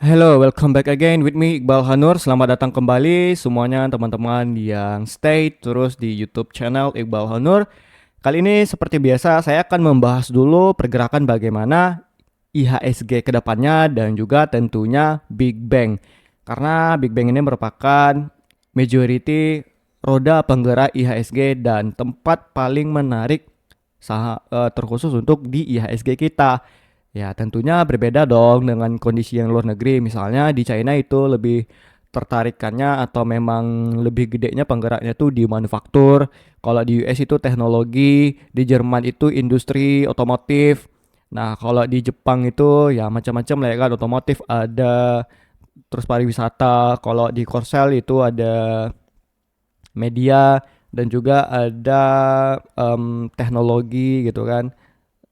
Hello, welcome back again with me Iqbal Hanur. Selamat datang kembali semuanya teman-teman yang stay terus di YouTube channel Iqbal Hanur. Kali ini seperti biasa saya akan membahas dulu pergerakan bagaimana IHSG ke depannya dan juga tentunya Big Bang. Karena Big Bang ini merupakan majority roda penggerak IHSG dan tempat paling menarik terkhusus untuk di IHSG kita. Ya, tentunya berbeda dong dengan kondisi yang luar negeri. Misalnya di China itu lebih tertarikannya atau memang lebih gedenya penggeraknya tuh di manufaktur. Kalau di US itu teknologi, di Jerman itu industri otomotif. Nah, kalau di Jepang itu ya macam-macam lah ya kan, otomotif ada, terus pariwisata. Kalau di Korsel itu ada media dan juga ada teknologi gitu kan,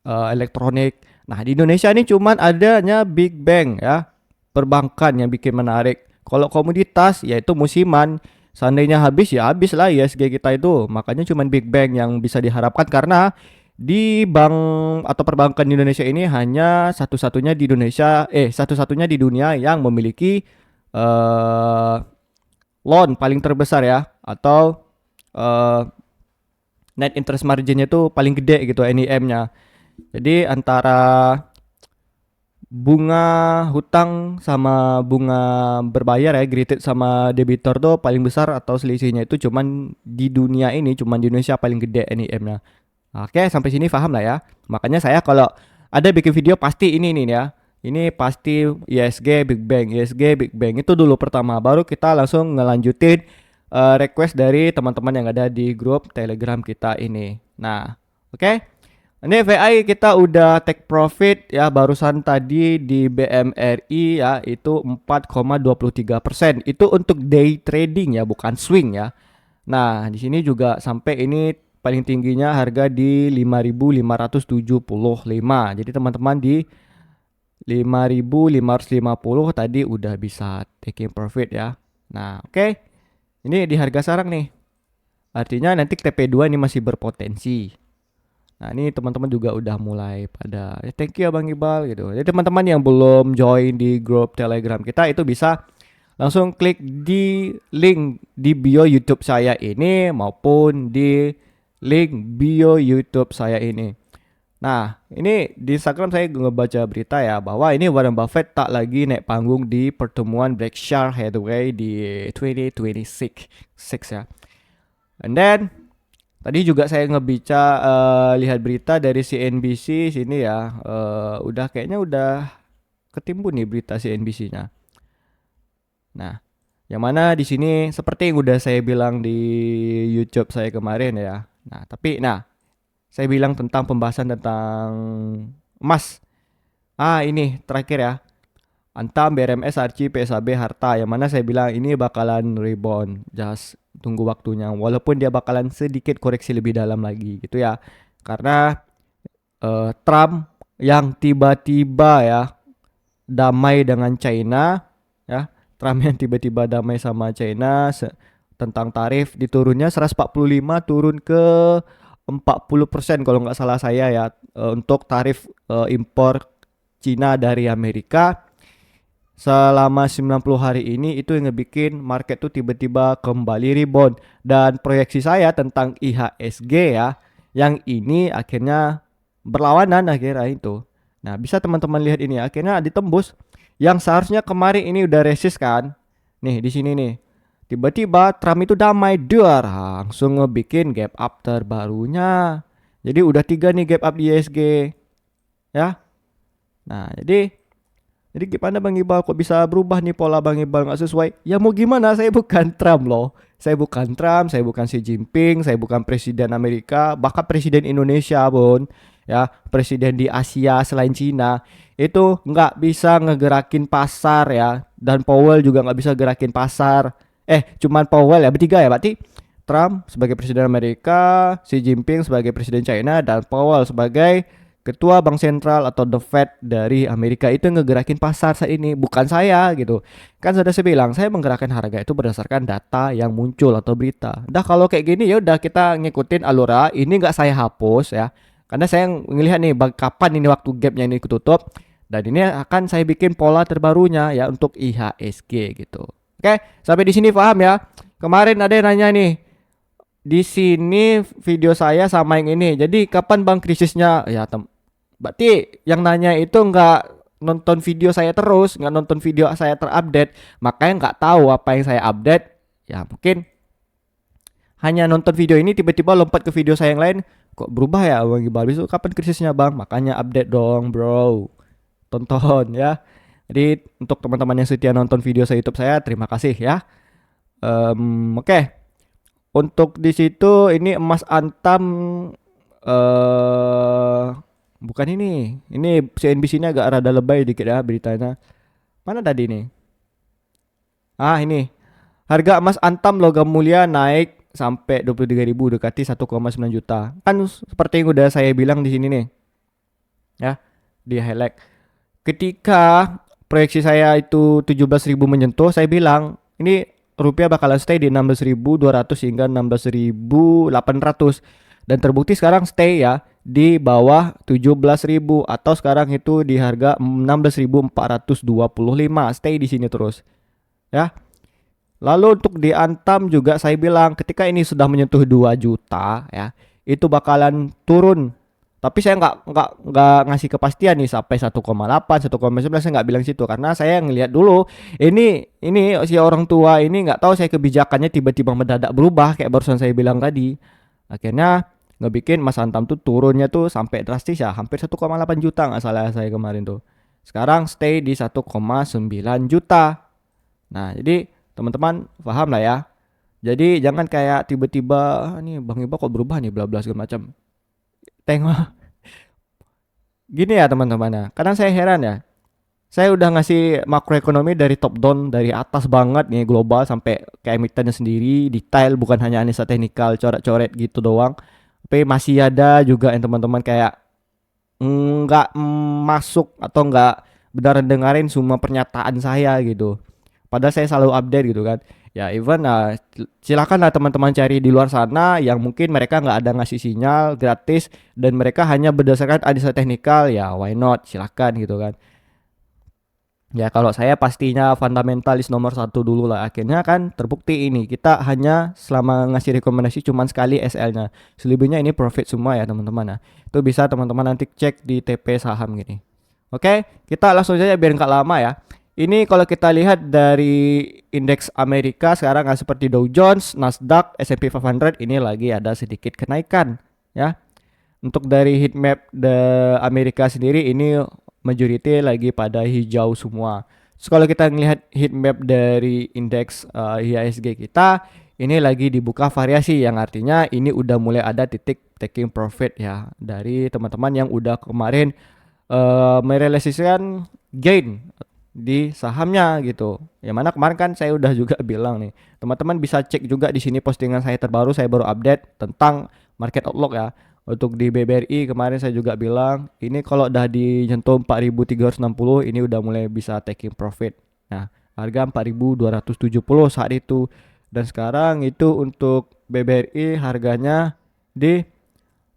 elektronik. Nah, di Indonesia ini cuman adanya Big Bang ya, perbankan yang bikin menarik. Kalau komoditas yaitu musiman, seandainya habis ya habis lah ISG kita itu. Makanya cuman Big Bang yang bisa diharapkan karena di bank atau perbankan di Indonesia ini hanya satu-satunya di Indonesia, satu-satunya di dunia yang memiliki eh loan paling terbesar ya, atau eh, net interest marginnya itu paling gede gitu NIM-nya. Jadi antara bunga hutang sama bunga berbayar ya, kredit sama debitor tuh paling besar atau selisihnya itu cuman di dunia ini, cuman di Indonesia paling gede NIM-nya. Oke, sampai sini paham lah ya. Makanya saya kalau ada bikin video pasti ini nih ya. Ini pasti ISG Big Bang, ISG Big Bang itu dulu pertama, baru kita langsung ngelanjutin request dari teman-teman yang ada di grup Telegram kita ini. Nah, oke. Ini VI kita udah take profit ya barusan tadi di BMRI ya, itu 4,23%. Itu untuk day trading ya, bukan swing ya. Nah, di sini juga sampai ini paling tingginya harga di 5.575. Jadi teman-teman di 5.550 tadi udah bisa taking profit ya. Nah, oke. Ini di harga sarang nih. Artinya nanti TP2 ini masih berpotensi. Nah, ini teman-teman juga udah mulai pada thank you ya Bang Iqbal gitu. Jadi teman-teman yang belum join di grup Telegram kita itu bisa langsung klik di link di bio YouTube saya ini maupun di link bio YouTube saya ini. Nah, ini di Instagram saya ngebaca berita ya bahwa ini Warren Buffett tak lagi naik panggung di pertemuan Berkshire Hathaway di 2026 ya. And then tadi juga saya ngebaca lihat berita dari CNBC sini ya, udah kayaknya udah ketimbun nih berita CNBC-nya. Nah, yang mana di sini seperti yang udah saya bilang di YouTube saya kemarin ya. Nah, saya bilang tentang pembahasan tentang emas. Ini terakhir ya. Antam, BRMS, Archie, PSAB, Harta. Yang mana saya bilang ini bakalan rebound. Just tunggu waktunya. Walaupun dia bakalan sedikit koreksi lebih dalam lagi gitu ya. Karena Trump yang tiba-tiba ya damai dengan China ya. Trump yang tiba-tiba damai sama China tentang tarif diturunnya 145 turun ke 40% kalau nggak salah saya ya, untuk tarif impor Cina dari Amerika selama 90 hari ini. Itu yang ngebikin market tuh tiba-tiba kembali rebound. Dan proyeksi saya tentang IHSG ya, yang ini akhirnya berlawanan akhirnya itu. Nah, bisa teman-teman lihat ini akhirnya ditembus yang seharusnya kemarin ini udah resist kan. Nih di sini nih. Tiba-tiba Trump itu damai, duar langsung ngebikin gap up terbarunya. Jadi udah 3 nih gap up di IHSG ya. Nah, jadi gimana Bang Iqbal kok bisa berubah nih pola Bang Iqbal nggak sesuai? Ya mau gimana, saya bukan Trump loh. Saya bukan Trump, saya bukan Xi Jinping, saya bukan presiden Amerika, bahkan presiden Indonesia pun ya, presiden di Asia selain Cina itu nggak bisa ngegerakin pasar ya, dan Powell juga nggak bisa gerakin pasar. Cuman Powell ya, bertiga ya, berarti Trump sebagai presiden Amerika, Xi Jinping sebagai presiden China, dan Powell sebagai ketua bank sentral atau the Fed dari Amerika itu ngegerakin pasar saat ini, bukan saya gitu. Kan sudah saya bilang, saya menggerakkan harga itu berdasarkan data yang muncul atau berita. Dah kalau kayak gini ya udah kita ngikutin alura, ini nggak saya hapus ya. Karena saya ngelihat nih kapan ini waktu gapnya ini ketutup. Dan ini akan saya bikin pola terbarunya ya untuk IHSG gitu. Oke, sampai di sini paham ya? Kemarin ada yang nanya nih, di sini video saya sama yang ini. Jadi kapan bang krisisnya? Ya berarti yang nanya itu nggak nonton video saya terus, nggak nonton video saya terupdate, makanya nggak tahu apa yang saya update. Ya mungkin hanya nonton video ini tiba-tiba lompat ke video saya yang lain, kok berubah ya bang Iqbal, itu kapan krisisnya bang? Makanya update dong bro, tonton ya. Jadi untuk teman-teman yang setia nonton video saya YouTube saya, terima kasih ya. Oke. Untuk di situ ini emas antam, eh bukan ini. Ini CNBC ini agak rada lebay dikit ya beritanya. Mana tadi nih? Ah, ini. Harga emas antam logam mulia naik sampai 23.000, dekati 1,9 juta. Kan seperti yang udah saya bilang di sini nih. Ya, di highlight. Ketika proyeksi saya itu 17.000 menyentuh, saya bilang ini rupiah bakalan stay di 16.200 hingga 16.800, dan terbukti sekarang stay ya di bawah 17.000, atau sekarang itu di harga 16.425, stay di sini terus ya. Lalu untuk di Antam juga saya bilang ketika ini sudah menyentuh 2 juta ya, itu bakalan turun. Tapi saya nggak ngasih kepastian nih sampai 1,8, 1,9, saya nggak bilang situ karena saya ngelihat dulu ini si orang tua ini nggak tahu saya kebijakannya tiba-tiba mendadak berubah kayak barusan saya bilang tadi. Akhirnya ngebikin Mas Antam tuh turunnya tuh sampai drastis ya, hampir 1,8 juta nggak salah saya kemarin tuh. Sekarang stay di 1,9 juta. Nah, jadi teman-teman paham lah ya. Jadi jangan kayak tiba-tiba nih Bang Iba kok berubah nih bla bla segala macam. Tengok gini ya teman-teman ya. Kadang saya heran ya. Saya udah ngasih makroekonomi dari top down, dari atas banget nih, global sampai ke emitennya sendiri, detail, bukan hanya analisa teknikal coret-coret gitu doang. Tapi masih ada juga yang teman-teman kayak nggak masuk atau nggak benar dengerin semua pernyataan saya gitu. Padahal saya selalu update gitu kan. Ya even silakan lah teman-teman cari di luar sana yang mungkin mereka nggak ada ngasih sinyal gratis dan mereka hanya berdasarkan analisa teknikal, ya why not, silakan gitu kan. Ya kalau saya pastinya fundamentalis nomor satu dulu lah. Akhirnya kan terbukti ini kita hanya selama ngasih rekomendasi cuman sekali SL-nya. Selebihnya ini profit semua ya teman-teman ya. Itu bisa teman-teman nanti cek di TP saham gini. Oke, kita langsung saja biar nggak lama ya. Ini kalau kita lihat dari indeks Amerika sekarang nggak seperti Dow Jones, Nasdaq, S&P 500 ini lagi ada sedikit kenaikan ya. Untuk dari heat map Amerika sendiri ini majority lagi pada hijau semua. So, kalau kita melihat heat map dari indeks IHSG kita, ini lagi dibuka variasi yang artinya ini udah mulai ada titik taking profit ya dari teman-teman yang udah kemarin merealisasikan gain di sahamnya gitu. Yang mana kemarin kan saya udah juga bilang nih, teman-teman bisa cek juga di sini postingan saya terbaru, saya baru update tentang market outlook ya. Untuk di BBRI kemarin saya juga bilang, ini kalau udah dijentuh 4.360 ini udah mulai bisa taking profit. Nah, harga 4.270 saat itu. Dan sekarang itu untuk BBRI harganya di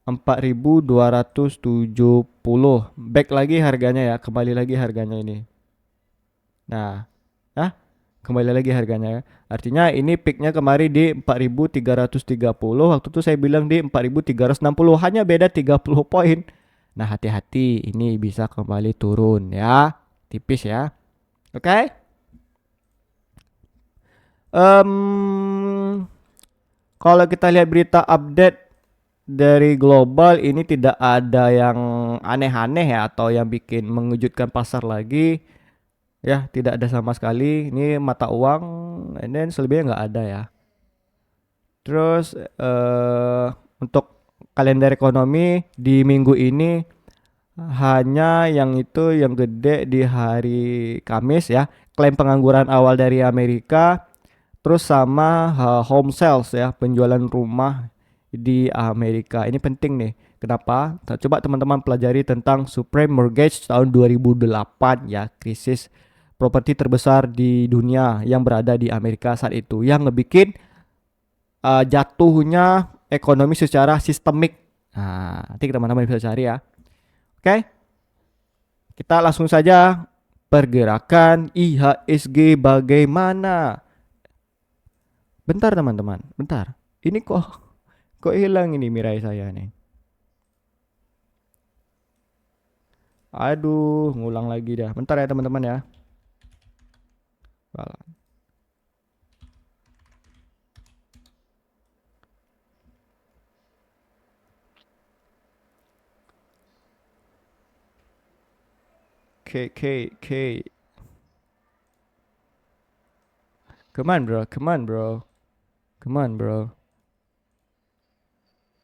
4.270. Back lagi harganya ya, kembali lagi harganya ini. Nah, kembali lagi harganya ya. Artinya ini peaknya kemarin di 4.330. Waktu itu saya bilang di 4.360, hanya beda 30 poin. Nah, hati-hati ini bisa kembali turun ya. Tipis ya. Oke. Kalau kita lihat berita update dari global ini tidak ada yang aneh-aneh ya atau yang bikin mengejutkan pasar lagi. Ya, tidak ada sama sekali. Ini mata uang, and then selebihnya nggak ada ya. Terus untuk kalender ekonomi di minggu ini hanya yang itu yang gede di hari Kamis ya. Klaim pengangguran awal dari Amerika, terus sama home sales ya, penjualan rumah di Amerika. Ini penting nih. Kenapa? Coba teman-teman pelajari tentang subprime mortgage tahun 2008 ya, krisis properti terbesar di dunia yang berada di Amerika saat itu, yang ngebikin jatuhnya ekonomi secara sistemik. Nah, nanti teman-teman bisa cari ya. Oke. Kita langsung saja pergerakan IHSG bagaimana. Bentar teman-teman, bentar. Ini kok hilang ini mirai saya nih. Aduh, ngulang lagi dah. Bentar ya teman-teman ya. K. Come on, bro. Come on, bro. Come on, bro.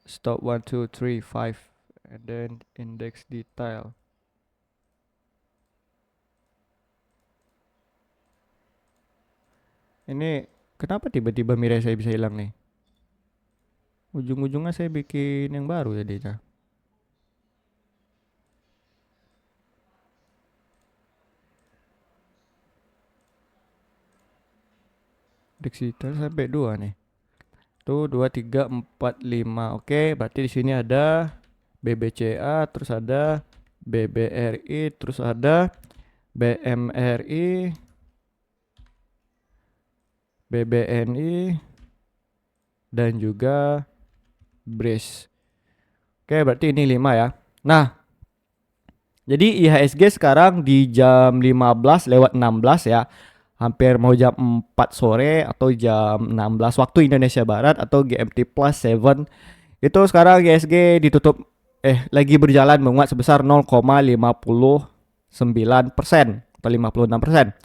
Stop 1, 2, 3, 5. And then index detail. Ini kenapa tiba-tiba mirai saya bisa hilang nih? Ujung-ujungnya saya bikin yang baru jadinya. Index detail sampai 2 nih. Tuh 2, 3, 4, 5. Oke, berarti di sini ada BBCA, terus ada BBRI, terus ada BMRI, BBNI, dan juga BRIS. Oke, berarti ini 5 ya. Nah, jadi IHSG sekarang di jam 15:16 ya. Hampir mau jam 4 sore atau jam 16 waktu Indonesia Barat atau GMT plus 7. Itu sekarang IHSG ditutup lagi berjalan menguat sebesar 0,59% atau 56%.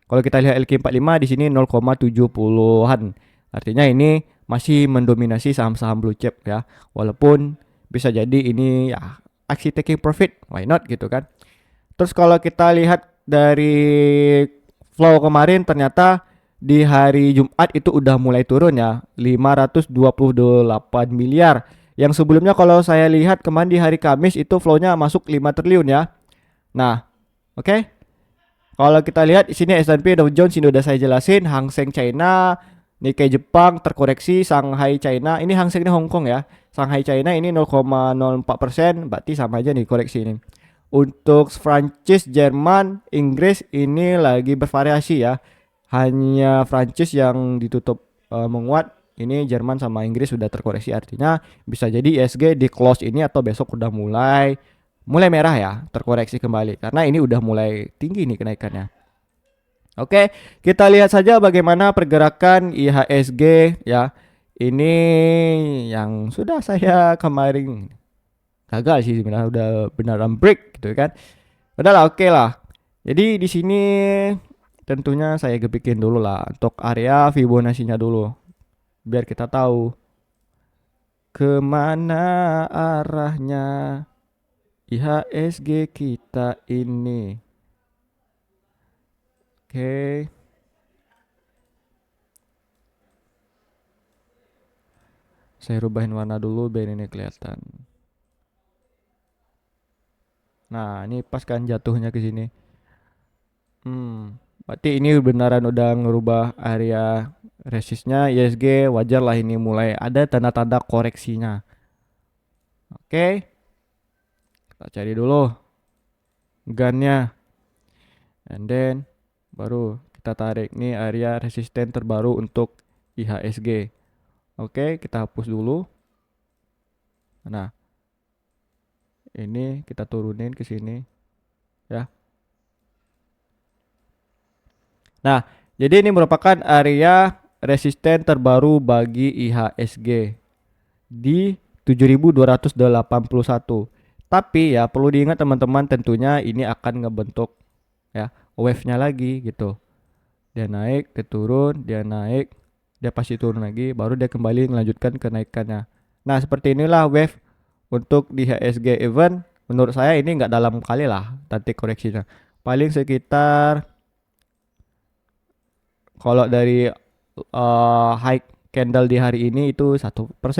Kalau kita lihat LQ45 di sini 0,70-an. Artinya ini masih mendominasi saham-saham blue chip ya. Walaupun bisa jadi ini ya aksi taking profit, why not gitu kan. Terus kalau kita lihat dari flow kemarin ternyata di hari Jumat itu udah mulai turun ya, 528 miliar. Yang sebelumnya kalau saya lihat kemarin di hari Kamis itu flownya masuk 5 triliun ya. Nah, oke. Kalau kita lihat di sini S&P Dow Jones ini udah saya jelasin, Hang Seng China, Nikkei Jepang terkoreksi, Shanghai China, ini Hang Seng ini Hong Kong ya. Shanghai China ini 0,04%, berarti sama aja nih koreksi ini. Untuk Prancis, Jerman, Inggris ini lagi bervariasi ya. Hanya Prancis yang ditutup menguat. Ini Jerman sama Inggris sudah terkoreksi, artinya bisa jadi ISG di close ini atau besok udah mulai merah ya, terkoreksi kembali karena ini udah mulai tinggi nih kenaikannya. Oke, kita lihat saja bagaimana pergerakan IHSG ya. Ini yang sudah saya kemarin gagal sih sebenarnya, udah beneran break gitu kan. Udahlah, oke lah. Jadi di sini tentunya saya bikin dulu lah untuk area Fibonacci-nya dulu biar kita tahu kemana arahnya IHSG kita ini. Oke. Saya rubahin warna dulu biar ini kelihatan. Nah, ini pas kan jatuhnya ke sini. Berarti ini beneran udah ngerubah area resistnya ISG, wajar lah ini mulai ada tanda-tanda koreksinya. Oke. Kita cari dulu gunnya. And then baru kita tarik nih area resisten terbaru untuk IHSG. Oke, kita hapus dulu. Nah, ini kita turunin ke sini ya. Nah, jadi ini merupakan area resisten terbaru bagi IHSG di 7281. Tapi ya perlu diingat teman-teman, tentunya ini akan ngebentuk ya wave-nya lagi gitu. Dia naik, dia turun, dia naik, dia pasti turun lagi, baru dia kembali melanjutkan kenaikannya. Nah, seperti inilah wave untuk di IHSG event. Menurut saya ini nggak dalam kali lah nanti koreksinya. Paling sekitar kalau dari high candle di hari ini itu 1%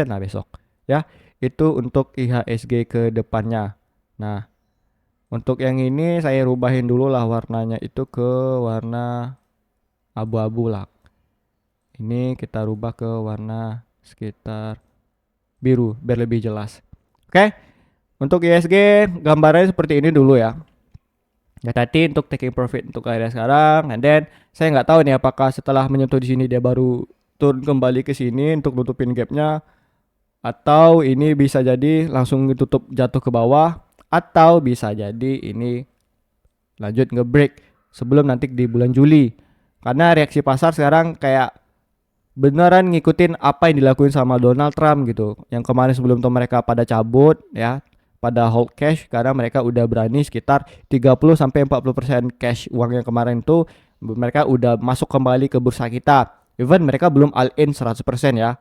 lah besok ya. Itu untuk IHSG ke depannya. Nah, untuk yang ini saya rubahin dulu lah warnanya itu ke warna abu-abu lah. Ini kita rubah ke warna sekitar biru biar lebih jelas. Oke. Untuk IHSG gambarnya seperti ini dulu ya. Hati-hati untuk taking profit untuk area sekarang. And then saya nggak tahu nih apakah setelah menyentuh di sini dia baru turun kembali ke sini untuk nutupin gapnya, atau ini bisa jadi langsung ditutup jatuh ke bawah, atau bisa jadi ini lanjut nge-break sebelum nanti di bulan Juli. Karena reaksi pasar sekarang kayak beneran ngikutin apa yang dilakuin sama Donald Trump gitu. Yang kemarin sebelum tuh mereka pada cabut ya, pada hold cash karena mereka udah berani sekitar 30 sampai 40% cash uang yang kemarin tuh mereka udah masuk kembali ke bursa kita. Even mereka belum all in 100% ya.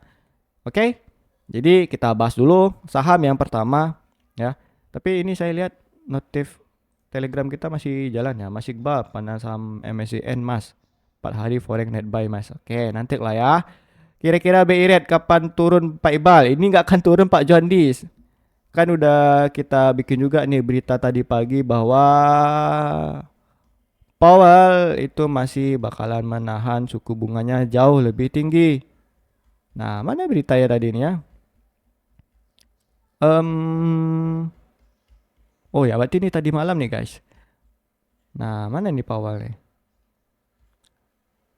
Oke. Jadi kita bahas dulu saham yang pertama ya. Tapi ini saya lihat notif Telegram kita masih jalan ya, masih Iqbal pada saham MSCN Mas. 4 hari forex net buy Mas. Oke, nanti lah ya. Kira-kira BI rate kapan turun Pak Iqbal? Ini nggak akan turun Pak John Dis. Kan udah kita bikin juga nih berita tadi pagi bahwa Powell itu masih bakalan menahan suku bunganya jauh lebih tinggi. Nah, mana beritanya tadi nih ya? Oh ya, berarti ini tadi malam nih guys. Nah, mana nih Powell nih?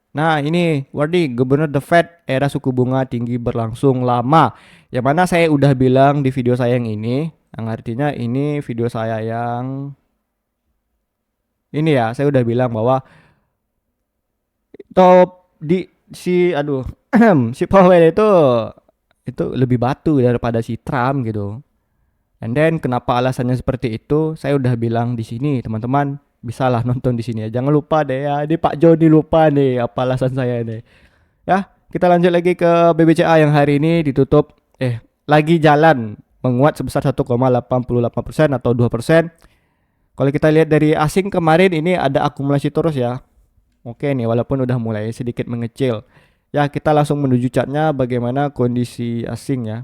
Nah, ini warning Gubernur The Fed era suku bunga tinggi berlangsung lama. Yang mana saya udah bilang di video saya yang ini, yang artinya ini video saya yang ini ya, saya udah bilang bahwa top di si aduh si Powell itu lebih batu daripada si Trump gitu. And then kenapa alasannya seperti itu? Saya udah bilang di sini, teman-teman bisalah nonton di sini ya. Jangan lupa deh ya. Ini Pak Joni lupa nih apa alasan saya nih. Ya, kita lanjut lagi ke BBCA yang hari ini ditutup lagi jalan menguat sebesar 1,88% atau 2%. Kalau kita lihat dari asing kemarin ini ada akumulasi terus ya. Oke nih, walaupun udah mulai sedikit mengecil. Ya, kita langsung menuju chartnya bagaimana kondisi asing ya.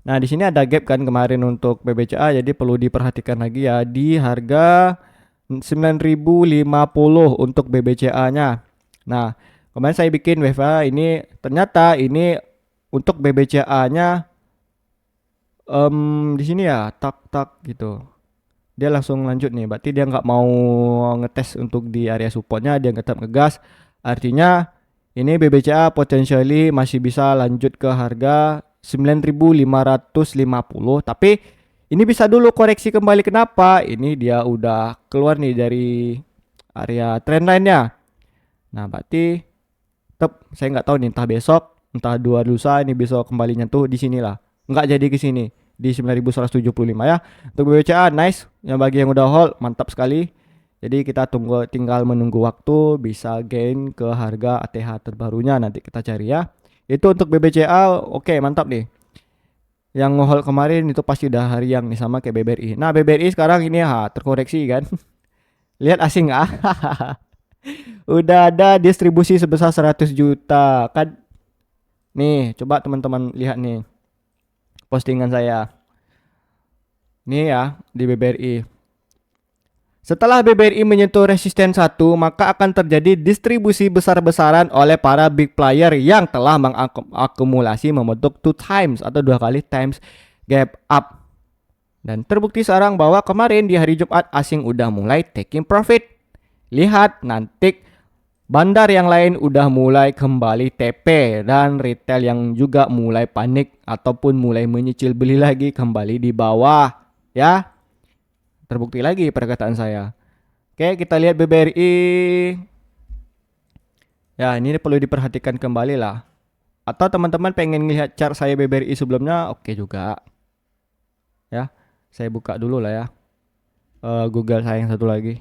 Nah, di sini ada gap kan kemarin untuk BBCA, jadi perlu diperhatikan lagi ya di harga 9.050 untuk BBCA-nya. Nah, kemarin saya bikin WFA ini ternyata ini untuk BBCA-nya di sini ya tak gitu. Dia langsung lanjut nih, berarti dia nggak mau ngetes untuk di area supportnya, dia tetap ngegas. Artinya ini BBCA potentially masih bisa lanjut ke harga 9.550, tapi ini bisa dulu koreksi kembali. Kenapa? Ini dia udah keluar nih dari area trendline-nya. Nah, berarti tetap saya nggak tahu nih entah besok, entah dua lusa ini besok kembalinya tuh di sinilah. Nggak jadi ke sini di 9.175 ya. Untuk BBCA nice. Yang bagi yang udah hold mantap sekali. Jadi kita tinggal menunggu waktu bisa gain ke harga ATH terbarunya nanti kita cari ya. Itu untuk BBCA oke, mantap nih. Yang ngehold kemarin itu pasti udah harian nih sama kayak BBRI. Nah, BBRI sekarang ini terkoreksi kan. Lihat asing udah ada distribusi sebesar 100 juta kan. Nih, coba teman-teman lihat nih postingan saya. Nih ya di BBRI. Setelah BBRI menyentuh resisten 1, maka akan terjadi distribusi besar-besaran oleh para big player yang telah mengakumulasi membentuk 2 times atau 2 kali times gap up. Dan terbukti sekarang bahwa kemarin di hari Jumat asing udah mulai taking profit. Lihat nanti bandar yang lain udah mulai kembali TP dan retail yang juga mulai panik ataupun mulai menyicil beli lagi kembali di bawah ya. Terbukti lagi perkataan saya. Oke, kita lihat BBRI. Ya, ini perlu diperhatikan kembali lah. Atau teman-teman pengen lihat chart saya BBRI sebelumnya, oke juga. Ya, saya buka dulu lah ya. Google saya yang satu lagi.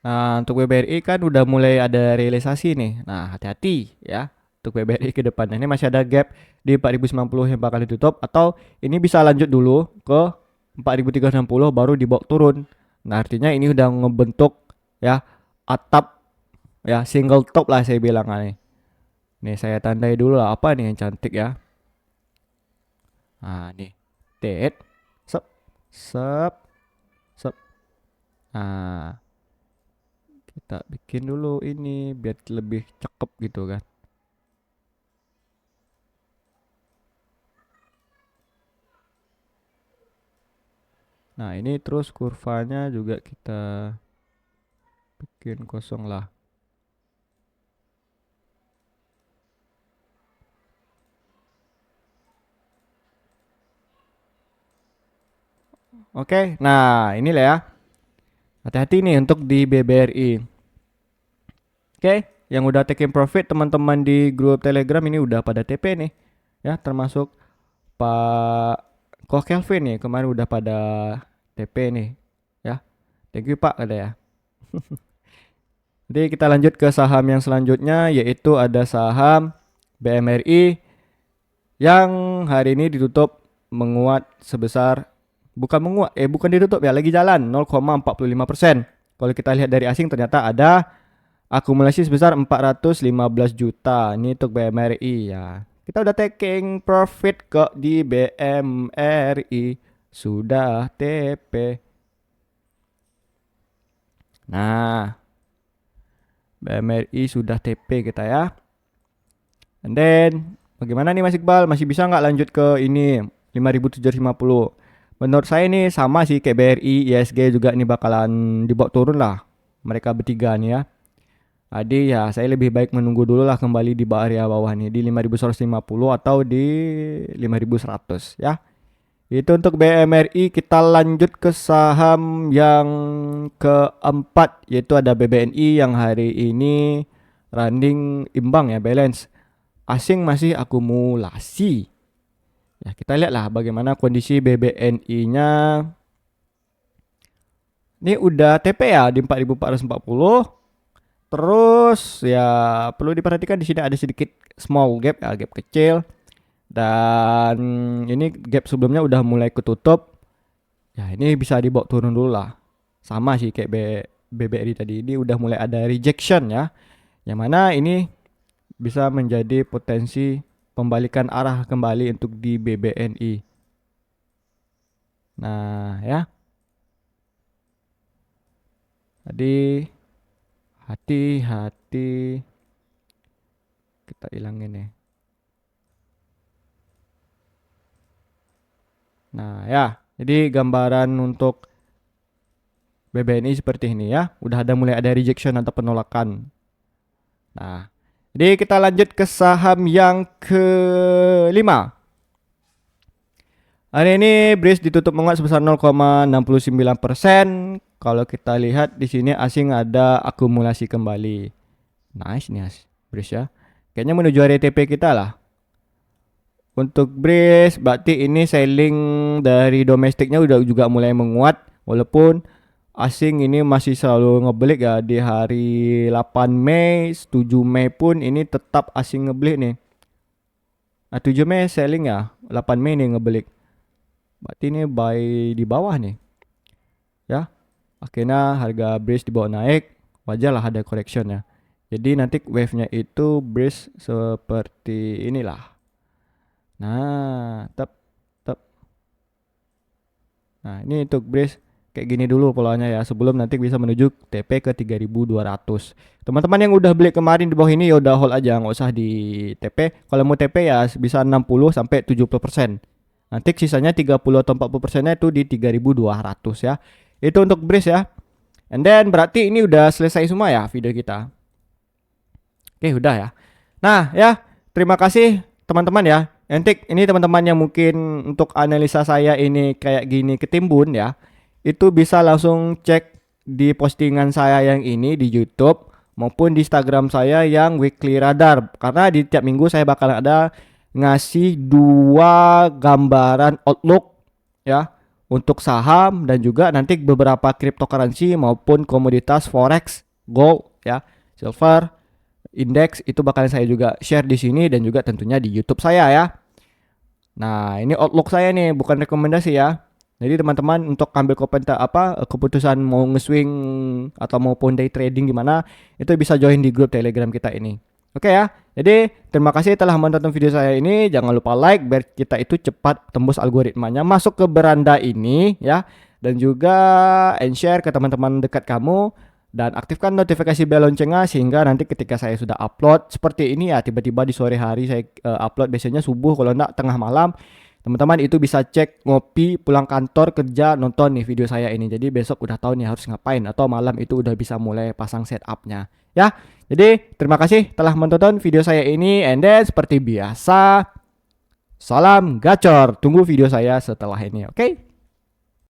Nah, untuk BBRI kan udah mulai ada realisasi nih. Nah, hati-hati ya. Untuk BBRI ke depannya ini masih ada gap di 4090 yang bakal ditutup, atau ini bisa lanjut dulu ke 4360 baru dibawa turun. Nah, artinya ini udah ngebentuk ya atap ya single top lah saya bilang nih. Nih saya tandai dulu lah apa nih yang cantik ya. Nah, nih. Tet. Sep. Sep. Sep. Nah, kita bikin dulu ini biar lebih cakep gitu kan. Nah, ini terus kurvanya juga kita bikin kosong lah. Oke, nah inilah ya. Hati-hati nih untuk di BBRI. Oke, yang udah taking profit teman-teman di grup Telegram ini udah pada TP nih. Ya, termasuk Pak Ko Kelvin nih kemarin udah pada TP nih. Ya, thank you Pak ada ya. Jadi kita lanjut ke saham yang selanjutnya yaitu ada saham BMRI yang hari ini ditutup menguat sebesar bukan ditutup ya, lagi jalan 0,45%. Kalau kita lihat dari asing ternyata ada akumulasi sebesar 415 juta. Ini untuk BMRI ya. Kita udah taking profit kok di BMRI. Sudah TP. Nah, BMRI sudah TP kita ya. And then, bagaimana nih Mas Iqbal? Masih bisa nggak lanjut ke ini 5.750? Menurut saya ini sama sih kayak BRI, ISG juga ini bakalan dibawa turun lah. Mereka bertiga nih ya. Jadi ya saya lebih baik menunggu dulu lah kembali di area bawah nih di 5.150 atau di 5.100 ya. Itu untuk BMRI. Kita lanjut ke saham yang keempat yaitu ada BBNI yang hari ini running imbang ya, balance. Asing masih akumulasi. Ya, kita lihatlah bagaimana kondisi BBNI-nya. Ini udah TP ya di 4.440. Terus ya perlu diperhatikan di sini ada sedikit small gap ya, gap kecil. Dan ini gap sebelumnya udah mulai ketutup. Ya ini bisa dibawa turun dulu lah. Sama sih kayak BBRI tadi. Ini udah mulai ada rejection ya. Yang mana ini bisa menjadi potensi pembalikan arah kembali untuk di BBNI. Nah ya. Jadi hati-hati. Kita hilangin nih. Nah ya. Jadi gambaran untuk BBNI seperti ini ya. Udah mulai ada rejection atau penolakan. Nah, jadi kita lanjut ke saham yang kelima. Hari ini BRIS ditutup menguat sebesar 0,69%. Kalau kita lihat di sini asing ada akumulasi kembali. Nice nih BRIS ya. Kayaknya menuju area TP kita lah. Untuk BRIS berarti ini selling dari domestiknya udah juga mulai menguat walaupun asing ini masih selalu ngebelik ya di hari 8 Mei, 7 Mei pun ini tetap asing ngebelik nih. Nah, 7 Mei selling ya, 8 Mei nih ngebelik. Berarti ini buy di bawah nih. Ya. Akhirnya harga BRIS dibawa naik, wajarlah ada correction ya. Jadi nanti wave-nya itu BRIS seperti inilah. Nah, tep. Nah, ini untuk BRIS kayak gini dulu polanya ya sebelum nanti bisa menuju TP ke 3.200. Teman-teman yang udah beli kemarin di bawah ini ya udah hold aja, nggak usah di TP. Kalau mau TP ya bisa 60 sampai 70%. Nanti sisanya 30 atau 40%-nya itu di 3.200 ya. Itu untuk BRIS ya. And then berarti ini udah selesai semua ya video kita. Oke, udah ya. Nah, ya, terima kasih teman-teman ya. Entik, ini teman-teman yang mungkin untuk analisa saya ini kayak gini ketimbun ya. Itu bisa langsung cek di postingan saya yang ini di YouTube maupun di Instagram saya yang Weekly Radar. Karena di tiap minggu saya bakal ada ngasih dua gambaran outlook ya untuk saham dan juga nanti beberapa cryptocurrency maupun komoditas forex, gold ya, silver, indeks itu bakal saya juga share di sini dan juga tentunya di YouTube saya ya. Nah, ini outlook saya nih, bukan rekomendasi ya. Jadi teman-teman untuk ambil keputusan mau nge-swing atau maupun day trading gimana, itu bisa join di grup Telegram kita ini. Oke ya. Jadi terima kasih telah menonton video saya ini. Jangan lupa like biar kita itu cepat tembus algoritmanya masuk ke beranda ini ya. Dan juga share ke teman-teman dekat kamu dan aktifkan notifikasi bel loncengnya sehingga nanti ketika saya sudah upload seperti ini ya tiba-tiba di sore hari saya upload biasanya subuh kalau enggak tengah malam Teman-teman itu bisa cek ngopi pulang kantor kerja nonton nih video saya ini. Jadi besok udah tahu nih harus ngapain atau malam itu udah bisa mulai pasang setupnya ya. Jadi terima kasih telah menonton video saya ini, and then seperti biasa salam gacor. Tunggu video saya setelah ini, oke?